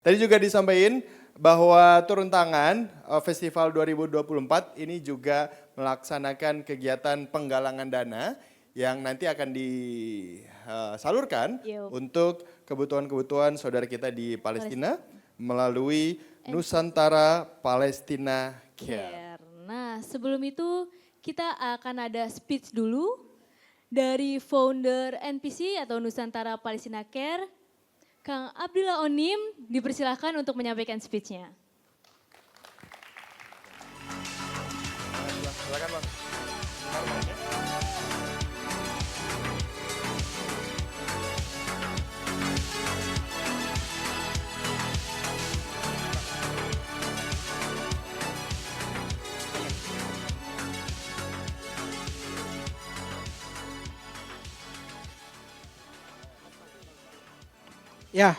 Tadi juga disampaikan bahwa turun tangan Festival 2024 ini juga melaksanakan kegiatan penggalangan dana yang nanti akan disalurkan Yo, untuk kebutuhan-kebutuhan saudara kita di Palestina melalui NPC Nusantara Palestina Care. Care. Nah, sebelum itu kita akan ada speech dulu dari founder NPC atau Nusantara Palestina Care, Kang Abdillah Onim, dipersilahkan untuk menyampaikan speech-nya. Silakan Bang. Ya,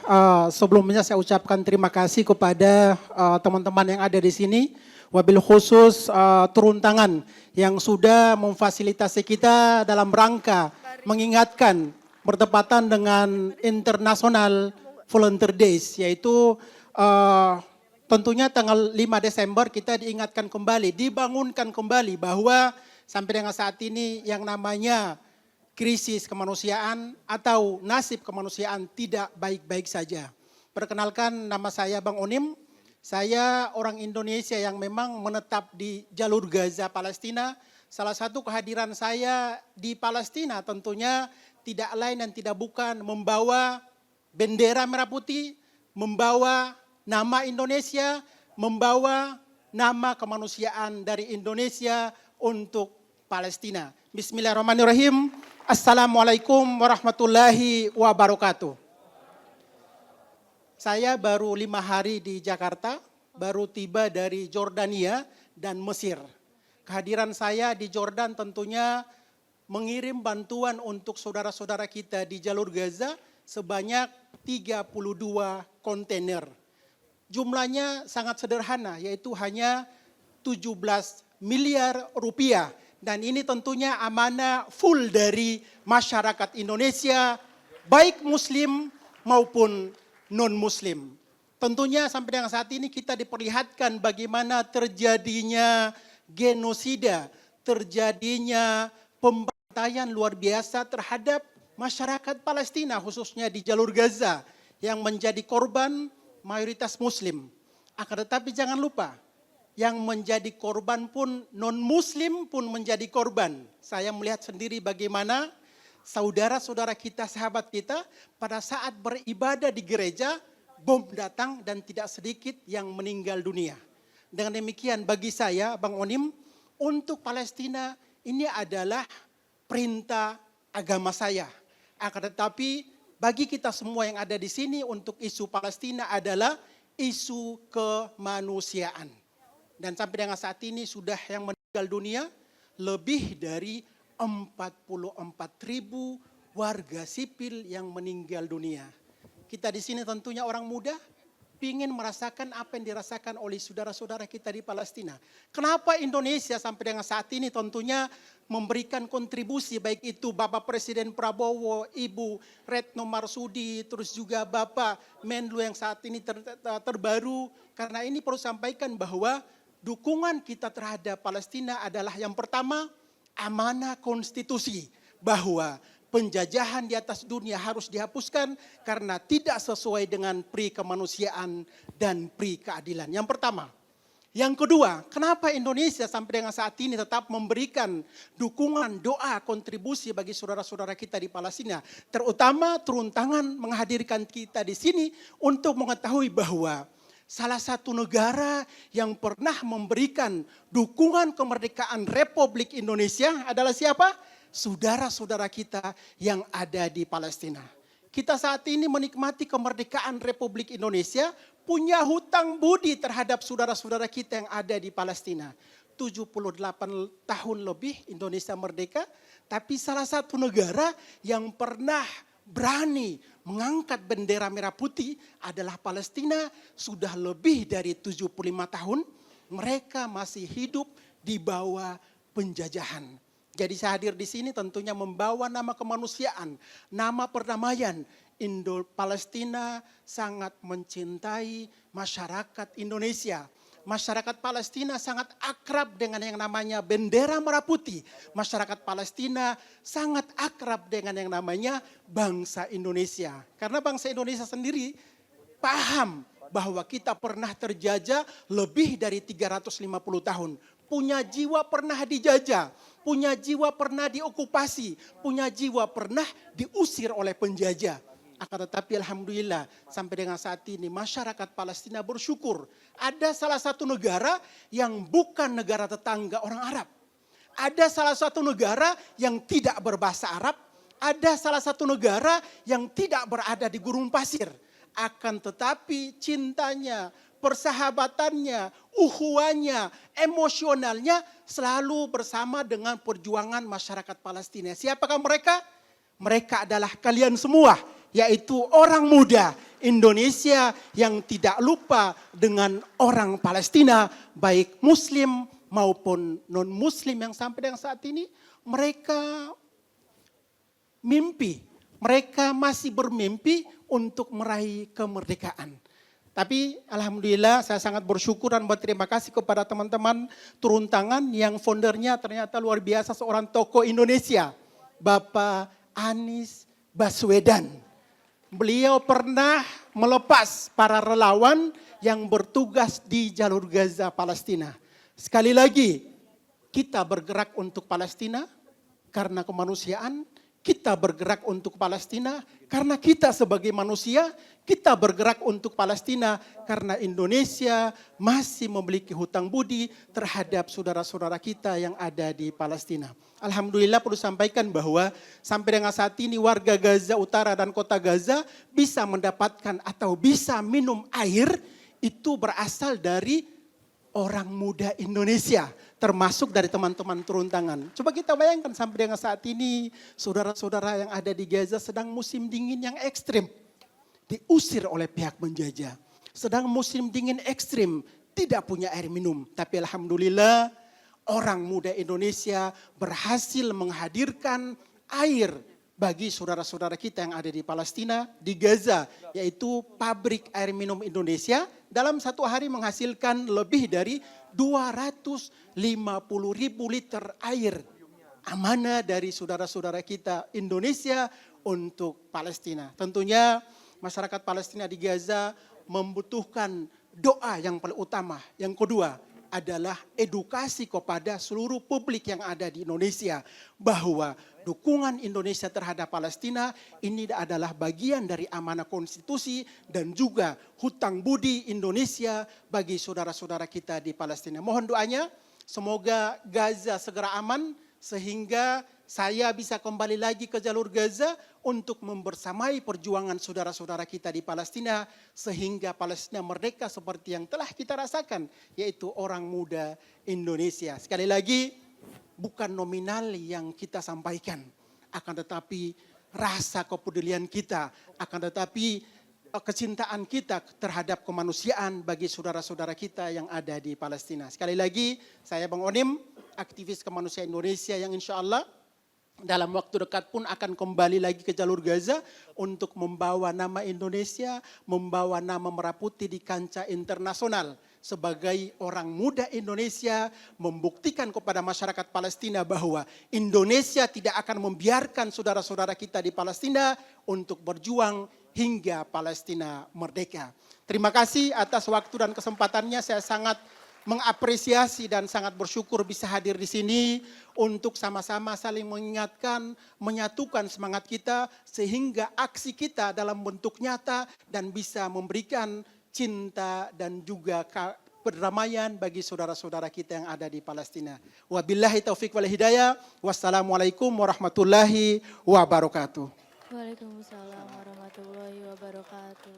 sebelumnya saya ucapkan terima kasih kepada teman-teman yang ada di sini, wabil khusus turun tangan yang sudah memfasilitasi kita dalam rangka mengingatkan bertepatan dengan International Volunteer Days, yaitu tentunya tanggal 5 Desember kita diingatkan kembali, dibangunkan kembali bahwa sampai dengan saat ini yang namanya krisis kemanusiaan atau nasib kemanusiaan tidak baik-baik saja. Perkenalkan, nama saya Bang Onim, saya orang Indonesia yang memang menetap di jalur Gaza, Palestina. Salah satu kehadiran saya di Palestina tentunya tidak lain dan tidak bukan membawa bendera merah putih, membawa nama Indonesia, membawa nama kemanusiaan dari Indonesia untuk Palestina. Bismillahirrahmanirrahim. Assalamualaikum warahmatullahi wabarakatuh. Saya baru 5 hari di Jakarta, baru tiba dari Jordania dan Mesir. Kehadiran saya di Jordan tentunya mengirim bantuan untuk saudara-saudara kita di jalur Gaza sebanyak 32 kontainer. Jumlahnya sangat sederhana, yaitu hanya 17 miliar rupiah. Dan ini tentunya amanah full dari masyarakat Indonesia, baik muslim maupun non-muslim. Tentunya sampai dengan saat ini kita diperlihatkan bagaimana terjadinya genosida, terjadinya pembantaian luar biasa terhadap masyarakat Palestina, khususnya di jalur Gaza, yang menjadi korban mayoritas muslim. Akan tetapi jangan lupa, yang menjadi korban pun non-muslim pun menjadi korban. Saya melihat sendiri bagaimana saudara-saudara kita, sahabat kita pada saat beribadah di gereja, bom datang dan tidak sedikit yang meninggal dunia. Dengan demikian bagi saya, Bang Onim, untuk Palestina ini adalah perintah agama saya. Akan tetapi bagi kita semua yang ada di sini untuk isu Palestina adalah isu kemanusiaan. Dan sampai dengan saat ini sudah yang meninggal dunia lebih dari 44.000 warga sipil yang meninggal dunia. Kita di sini tentunya orang muda ingin merasakan apa yang dirasakan oleh saudara-saudara kita di Palestina. Kenapa Indonesia sampai dengan saat ini tentunya memberikan kontribusi, baik itu Bapak Presiden Prabowo, Ibu Retno Marsudi, terus juga Bapak Menlu yang saat ini terbaru. Karena ini perlu sampaikan bahwa dukungan kita terhadap Palestina adalah yang pertama, amanah konstitusi, bahwa penjajahan di atas dunia harus dihapuskan karena tidak sesuai dengan pri kemanusiaan dan pri keadilan. Yang pertama. Yang kedua, kenapa Indonesia sampai dengan saat ini tetap memberikan dukungan, doa, kontribusi bagi saudara-saudara kita di Palestina, terutama turun tangan menghadirkan kita di sini untuk mengetahui bahwa salah satu negara yang pernah memberikan dukungan kemerdekaan Republik Indonesia adalah siapa? Saudara-saudara kita yang ada di Palestina. Kita saat ini menikmati kemerdekaan Republik Indonesia, punya hutang budi terhadap saudara-saudara kita yang ada di Palestina. 78 tahun lebih Indonesia merdeka, tapi salah satu negara yang pernah berani mengangkat bendera merah putih adalah Palestina. Sudah lebih dari 75 tahun mereka masih hidup di bawah penjajahan. Jadi saya hadir di sini tentunya membawa nama kemanusiaan, nama perdamaian. Palestina sangat mencintai masyarakat Indonesia. Masyarakat Palestina sangat akrab dengan yang namanya bendera merah putih. Masyarakat Palestina sangat akrab dengan yang namanya bangsa Indonesia. Karena bangsa Indonesia sendiri paham bahwa kita pernah terjajah lebih dari 350 tahun. Punya jiwa pernah dijajah, punya jiwa pernah diokupasi, punya jiwa pernah diusir oleh penjajah. Akan tetapi alhamdulillah sampai dengan saat ini masyarakat Palestina bersyukur. Ada salah satu negara yang bukan negara tetangga orang Arab. Ada salah satu negara yang tidak berbahasa Arab. Ada salah satu negara yang tidak berada di gurun pasir. Akan tetapi cintanya, persahabatannya, ukhuwahnya, emosionalnya selalu bersama dengan perjuangan masyarakat Palestina. Siapakah mereka? Mereka adalah kalian semua, yaitu orang muda Indonesia yang tidak lupa dengan orang Palestina, baik Muslim maupun non-Muslim yang sampai dengan saat ini mereka mereka masih bermimpi untuk meraih kemerdekaan. Tapi alhamdulillah saya sangat bersyukur dan berterima kasih kepada teman-teman turun tangan yang foundernya ternyata luar biasa, seorang tokoh Indonesia, Bapak Anies Baswedan. Beliau pernah melepas para relawan yang bertugas di jalur Gaza Palestina. Sekali lagi, kita bergerak untuk Palestina karena kemanusiaan, kita bergerak untuk Palestina karena kita sebagai manusia, kita bergerak untuk Palestina karena Indonesia masih memiliki hutang budi terhadap saudara-saudara kita yang ada di Palestina. Alhamdulillah perlu sampaikan bahwa sampai dengan saat ini warga Gaza Utara dan kota Gaza bisa mendapatkan atau bisa minum air itu berasal dari orang muda Indonesia, termasuk dari teman-teman turun tangan. Coba kita bayangkan sampai dengan saat ini saudara-saudara yang ada di Gaza sedang musim dingin yang ekstrim, diusir oleh pihak penjajah. Sedang musim dingin ekstrim, tidak punya air minum. Tapi alhamdulillah orang muda Indonesia berhasil menghadirkan air bagi saudara-saudara kita yang ada di Palestina, di Gaza, yaitu pabrik air minum Indonesia dalam satu hari menghasilkan lebih dari 250.000 liter air amanah dari saudara-saudara kita Indonesia untuk Palestina. Tentunya masyarakat Palestina di Gaza membutuhkan doa yang paling utama. Yang kedua adalah edukasi kepada seluruh publik yang ada di Indonesia bahwa dukungan Indonesia terhadap Palestina ini adalah bagian dari amanah konstitusi dan juga hutang budi Indonesia bagi saudara-saudara kita di Palestina. Mohon doanya semoga Gaza segera aman sehingga saya bisa kembali lagi ke jalur Gaza untuk membersamai perjuangan saudara-saudara kita di Palestina sehingga Palestina merdeka seperti yang telah kita rasakan, yaitu orang muda Indonesia. Sekali lagi, bukan nominal yang kita sampaikan, akan tetapi rasa kepedulian kita, akan tetapi kecintaan kita terhadap kemanusiaan bagi saudara-saudara kita yang ada di Palestina. Sekali lagi, saya Bang Onim, aktivis kemanusiaan Indonesia yang insya Allah dalam waktu dekat pun akan kembali lagi ke jalur Gaza untuk membawa nama Indonesia, membawa nama Merah Putih di kancah internasional. Sebagai orang muda Indonesia membuktikan kepada masyarakat Palestina bahwa Indonesia tidak akan membiarkan saudara-saudara kita di Palestina untuk berjuang hingga Palestina merdeka. Terima kasih atas waktu dan kesempatannya. Saya sangat mengapresiasi dan sangat bersyukur bisa hadir di sini untuk sama-sama saling mengingatkan, menyatukan semangat kita sehingga aksi kita dalam bentuk nyata dan bisa memberikan cinta dan juga perdamaian bagi saudara-saudara kita yang ada di Palestina. Wabillahi taufiq wal hidayah. Wassalamualaikum warahmatullahi wabarakatuh. Waalaikumsalam warahmatullahi wabarakatuh.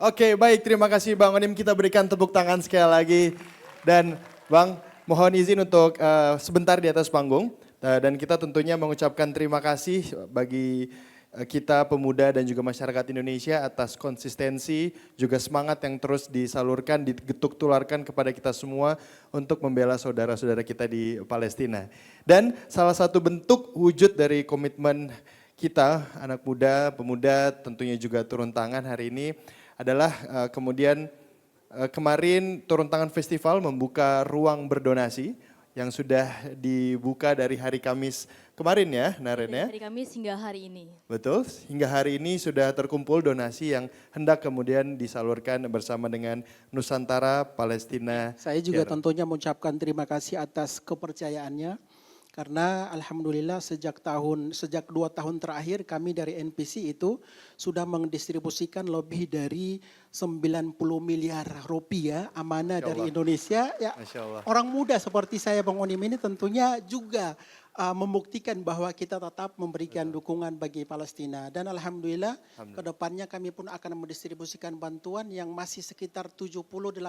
Oke, baik, terima kasih Bang Onim, kita berikan tepuk tangan sekali lagi. Dan Bang, mohon izin untuk sebentar di atas panggung. Dan kita tentunya mengucapkan terima kasih bagi kita pemuda dan juga masyarakat Indonesia atas konsistensi juga semangat yang terus disalurkan, digetuk tularkan kepada kita semua untuk membela saudara-saudara kita di Palestina. Dan salah satu bentuk wujud dari komitmen kita anak muda, pemuda tentunya juga turun tangan hari ini adalah kemudian kemarin turun tangan festival membuka ruang berdonasi yang sudah dibuka dari hari Kamis kemarin ya, Naren ya. Dari Kamis hingga hari ini. Betul, hingga hari ini sudah terkumpul donasi yang hendak kemudian disalurkan bersama dengan Nusantara Palestina. Saya juga Care. tentunya mengucapkan terima kasih atas kepercayaannya. Karena alhamdulillah sejak 2 tahun terakhir kami dari NPC itu sudah mendistribusikan lebih dari 90 miliar rupiah amanah Masya dari Allah. Indonesia. Ya, Masya Allah. orang muda seperti saya Bang Onim ini tentunya juga membuktikan bahwa kita tetap memberikan dukungan bagi Palestina. Dan alhamdulillah kedepannya kami pun akan mendistribusikan bantuan yang masih sekitar 70-80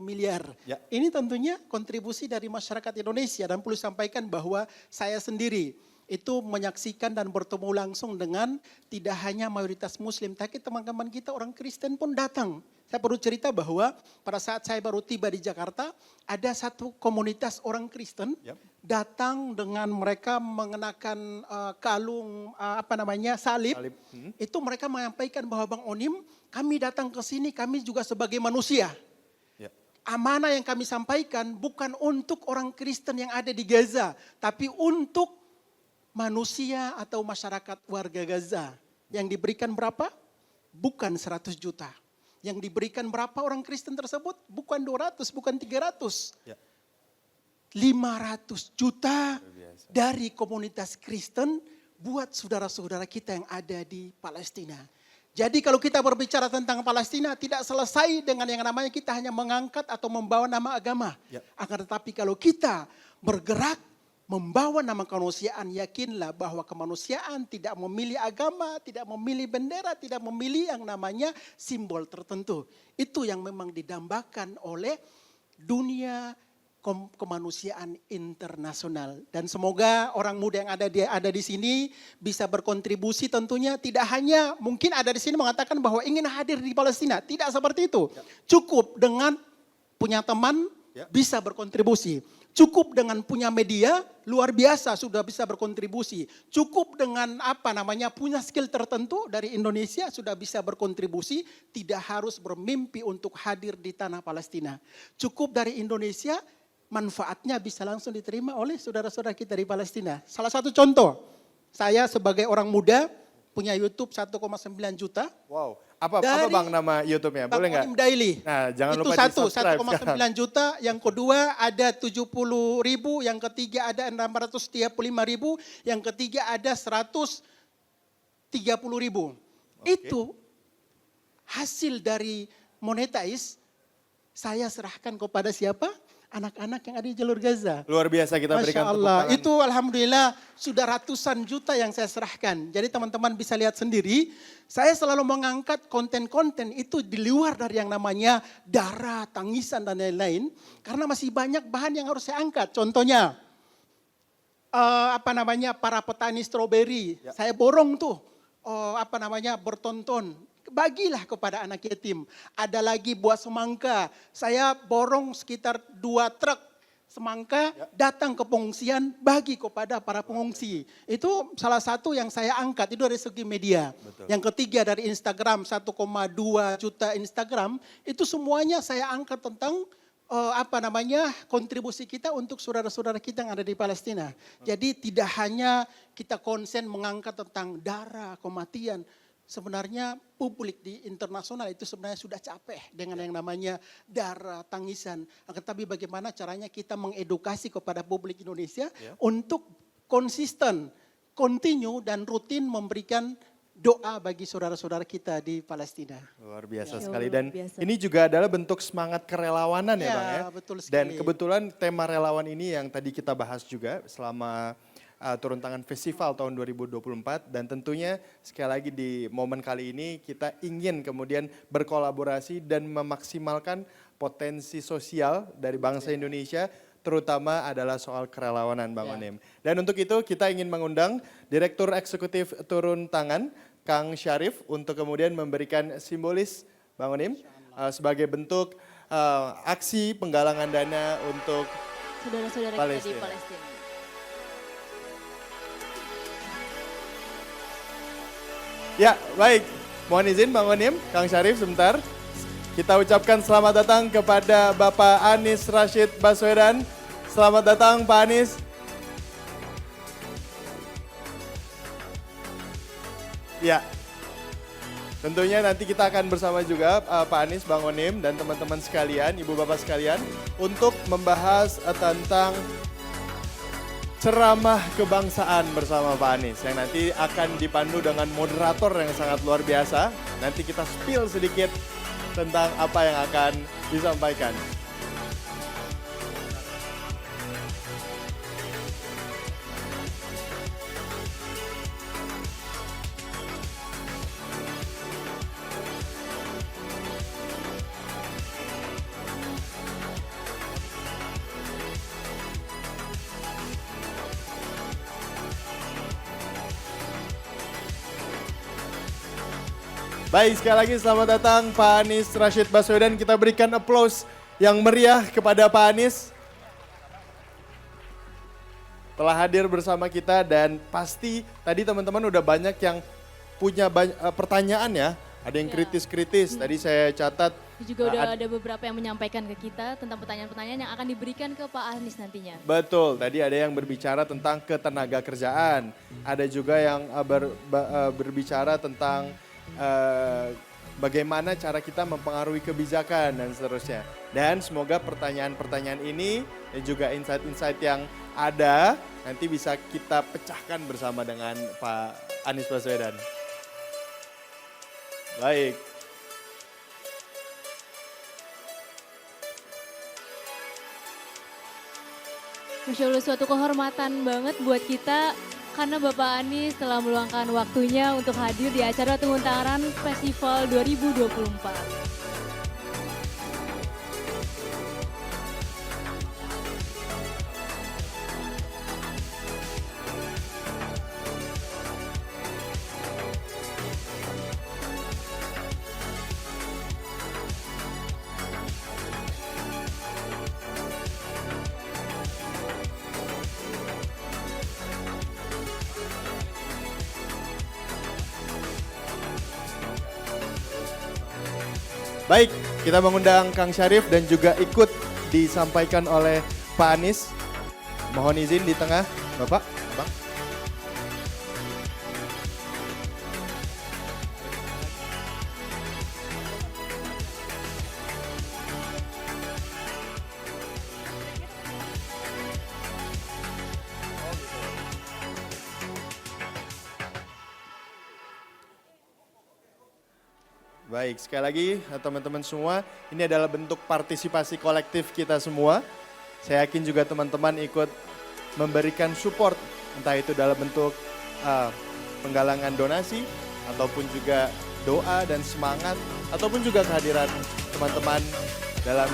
miliar. Ya. Ini tentunya kontribusi dari masyarakat Indonesia dan perlu sampaikan bahwa saya sendiri itu menyaksikan dan bertemu langsung dengan tidak hanya mayoritas Muslim, tapi teman-teman kita orang Kristen pun datang. Saya perlu cerita bahwa pada saat saya baru tiba di Jakarta, ada satu komunitas orang Kristen datang dengan mereka mengenakan kalung salib. Itu mereka menyampaikan bahwa Bang Onim, kami datang ke sini, kami juga sebagai manusia. Ya. Amanah yang kami sampaikan bukan untuk orang Kristen yang ada di Gaza, tapi untuk manusia atau masyarakat warga Gaza. Yang diberikan berapa? Bukan 100 juta. Yang diberikan berapa orang Kristen tersebut? Bukan 200, bukan 300. Ya. 500 juta dari komunitas Kristen buat saudara-saudara kita yang ada di Palestina. Jadi kalau kita berbicara tentang Palestina tidak selesai dengan yang namanya kita hanya mengangkat atau membawa nama agama. Ya. Akan tetapi kalau kita bergerak membawa nama kemanusiaan, yakinlah bahwa kemanusiaan tidak memilih agama, tidak memilih bendera, tidak memilih yang namanya simbol tertentu. Itu yang memang didambakan oleh dunia kemanusiaan internasional. Dan semoga orang muda yang ada di sini bisa berkontribusi tentunya. Tidak hanya mungkin ada di sini mengatakan bahwa ingin hadir di Palestina. Tidak seperti itu. Cukup dengan punya teman bisa berkontribusi. Cukup dengan punya media luar biasa sudah bisa berkontribusi. Cukup dengan punya skill tertentu dari Indonesia sudah bisa berkontribusi. Tidak harus bermimpi untuk hadir di tanah Palestina. Cukup dari Indonesia manfaatnya bisa langsung diterima oleh saudara-saudara kita di Palestina. Salah satu contoh, saya sebagai orang muda punya YouTube 1,9 juta. Wow, apa Bang nama YouTube-nya? Boleh nggak? Bang Onim Daily. Nah, jangan itu lupa satu, di-subscribe 1,9 juta. Yang kedua ada 70 ribu. Yang ketiga ada 635 ribu. Yang ketiga ada 130 ribu. Oke. Itu hasil dari monetize saya serahkan kepada siapa? Anak-anak yang ada di jalur Gaza. Luar biasa kita berikan Masya tepuk Allah, tangan. itu alhamdulillah sudah ratusan juta yang saya serahkan. Jadi teman-teman bisa lihat sendiri, saya selalu mengangkat konten-konten itu di luar dari yang namanya darah, tangisan dan lain-lain. Karena masih banyak bahan yang harus saya angkat. Contohnya, para petani stroberi, saya borong tuh, bertonton. Bagilah kepada anak yatim. Ada lagi buah semangka. Saya borong sekitar 2 truk semangka datang ke pengungsian bagi kepada para pengungsi. Itu salah satu yang saya angkat itu dari segi media. Betul. Yang ketiga dari Instagram 1,2 juta Instagram itu semuanya saya angkat tentang kontribusi kita untuk saudara-saudara kita yang ada di Palestina. Jadi tidak hanya kita konsen mengangkat tentang darah, kematian. Sebenarnya publik di internasional itu sebenarnya sudah capek dengan yang namanya darah, tangisan. Tapi bagaimana caranya kita mengedukasi kepada publik Indonesia untuk konsisten, continue dan rutin memberikan doa bagi saudara-saudara kita di Palestina. Luar biasa Ya. sekali Luar dan biasa. ini juga adalah bentuk semangat kerelawanan ya Bang ya. Betul sekali. Dan kebetulan tema relawan ini yang tadi kita bahas juga selama turun tangan festival tahun 2024 dan tentunya sekali lagi di momen kali ini kita ingin kemudian berkolaborasi dan memaksimalkan potensi sosial dari bangsa Indonesia terutama adalah soal kerelawanan Bang Onim. Dan untuk itu kita ingin mengundang Direktur Eksekutif Turun Tangan Kang Syarif untuk kemudian memberikan simbolis Bang Onim sebagai bentuk aksi penggalangan dana untuk Saudara-saudara kita di Palestina. Ya, baik. Mohon izin Bang Onim, Kang Syarif sebentar. Kita ucapkan selamat datang kepada Bapak Anies Rashid Baswedan. Selamat datang Pak Anies. Ya, tentunya nanti kita akan bersama juga Pak Anies, Bang Onim, dan teman-teman sekalian, Ibu Bapak sekalian, untuk membahas tentang ceramah kebangsaan bersama Pak Anies yang nanti akan dipandu dengan moderator yang sangat luar biasa. Nanti kita spill sedikit tentang apa yang akan disampaikan. Baik, sekali lagi selamat datang Pak Anies Rashid Baswedan. Kita berikan applause yang meriah kepada Pak Anies. Telah hadir bersama kita dan pasti tadi teman-teman udah banyak yang punya pertanyaan ya. Ada yang kritis-kritis, tadi saya catat. Juga udah ada beberapa yang menyampaikan ke kita tentang pertanyaan-pertanyaan yang akan diberikan ke Pak Anies nantinya. Betul, tadi ada yang berbicara tentang ketenaga kerjaan. Ada juga yang berbicara tentang bagaimana cara kita mempengaruhi kebijakan dan seterusnya. Dan semoga pertanyaan-pertanyaan ini dan juga insight-insight yang ada nanti bisa kita pecahkan bersama dengan Pak Anies Baswedan. Baik. Masya Allah, suatu kehormatan banget buat kita karena Bapak Anies telah meluangkan waktunya untuk hadir di acara Tengguntaran Festival 2024. Baik, kita mengundang Kang Syarif dan juga ikut disampaikan oleh Pak Anies. Mohon izin di tengah, Bapak, Bang. Baik, sekali lagi teman-teman semua, ini adalah bentuk partisipasi kolektif kita semua. Saya yakin juga teman-teman ikut memberikan support, entah itu dalam bentuk penggalangan donasi, ataupun juga doa dan semangat, ataupun juga kehadiran teman-teman dalam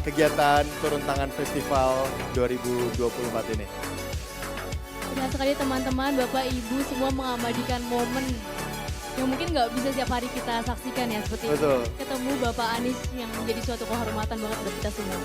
kegiatan Turun Tangan Festival 2024 ini. Benar sekali teman-teman, Bapak Ibu semua mengabadikan momen yang mungkin nggak bisa setiap hari kita saksikan ya, seperti Betul. ketemu Bapak Anies yang menjadi suatu kehormatan banget buat kita semua.